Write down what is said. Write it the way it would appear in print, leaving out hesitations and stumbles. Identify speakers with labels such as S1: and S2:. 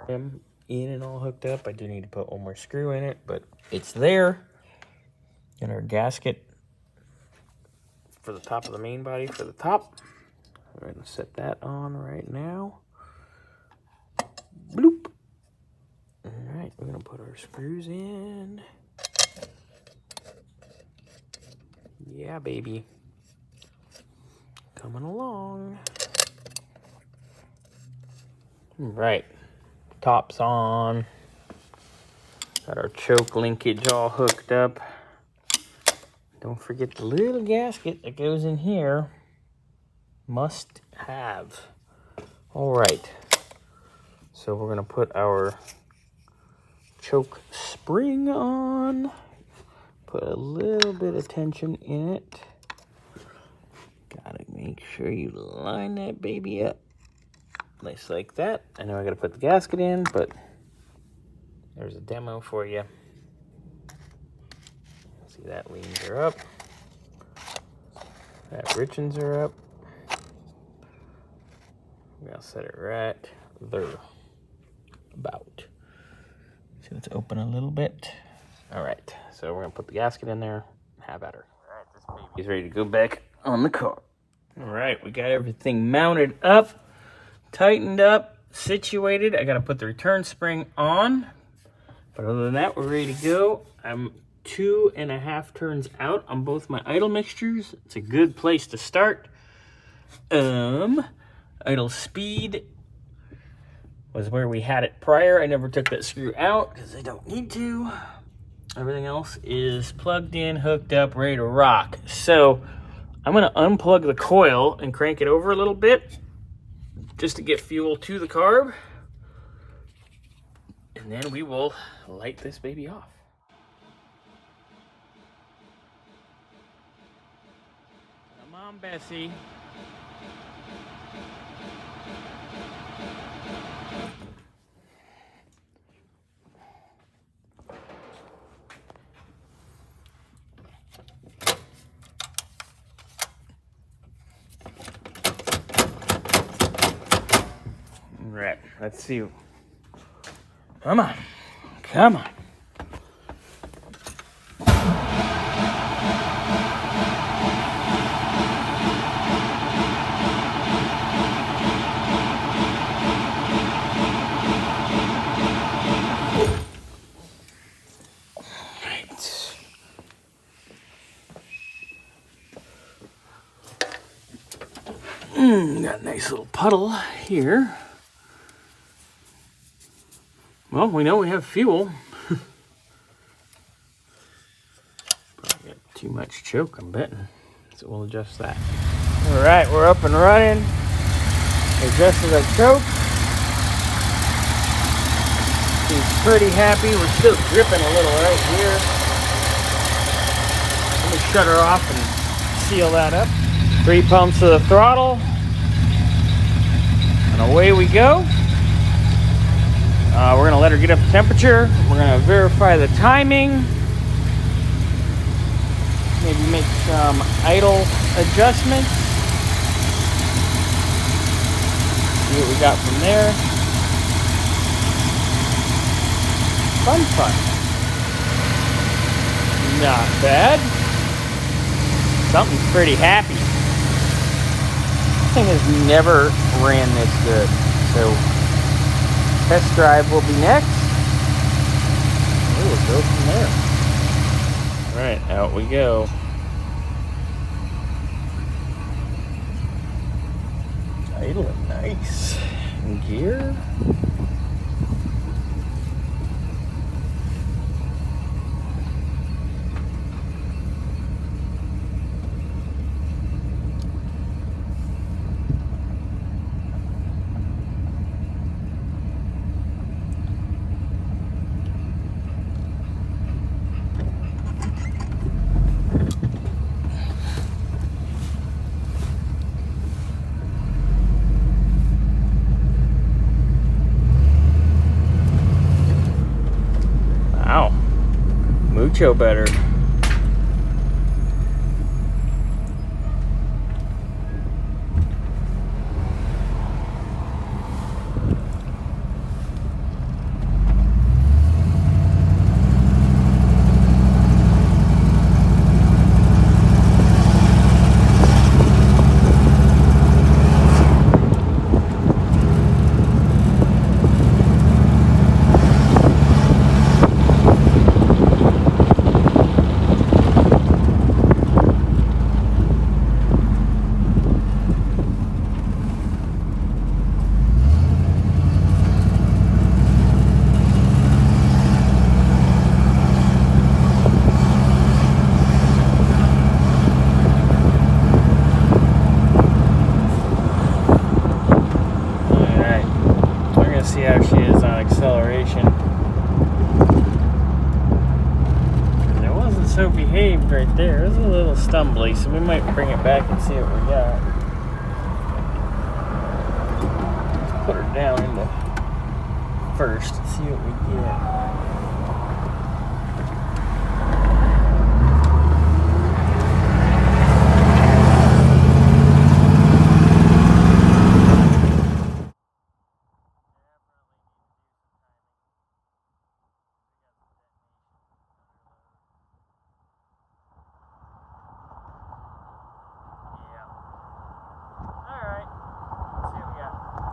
S1: frame in and all hooked up. I do need to put one more screw in it, but it's there. Got our gasket for the top of the main body for the top. We're going to set that on right now. Bloop. All right, we're going to put our screws in. Yeah, baby. Coming along. All right, top's on. Got our choke linkage all hooked up. Don't forget the little gasket that goes in here. Must have. All right. So we're gonna put our choke spring on. Put a little bit of tension in it. Gotta make sure you line that baby up. Nice like that. I know I gotta put the gasket in, but there's a demo for you. See, that leans are up. That richens are up. I'll set it right there. About. So let's open a little bit. All right, so we're gonna put the gasket in there. Have at her. All right, this baby's ready to go back on the car. All right, we got everything mounted up, tightened up, situated. I gotta put the return spring on. But other than that, we're ready to go. I'm 2.5 turns out on both my idle mixtures. It's a good place to start. Idle speed was where we had it prior. I never took that screw out because I don't need to. Everything else is plugged in, hooked up, ready to rock. So I'm gonna unplug the coil and crank it over a little bit just to get fuel to the carb. And then we will light this baby off. Come on, Bessie. All right, let's see. Come on, come on. Got a nice little puddle here. Well, we know we have fuel. Probably got too much choke, I'm betting. So we'll adjust that. All right, we're up and running. Adjusted our choke. She's pretty happy. We're still dripping a little right here. Let me shut her off and seal that up. 3 pumps of the throttle. And away we go. We're going to let her get up to temperature. We're going to verify the timing. Maybe make some idle adjustments. See what we got from there. Fun. Not bad. Something's pretty happy. This thing has never ran this good. So test drive will be next. We will go from there. All right, out we go. Idling nice. Gear. Wow, mucho better. gonna see how she is on acceleration. And it wasn't so behaved right there. It was a little stumbly, so we might bring it back and see what we got. Let's put her down into first and see what we get.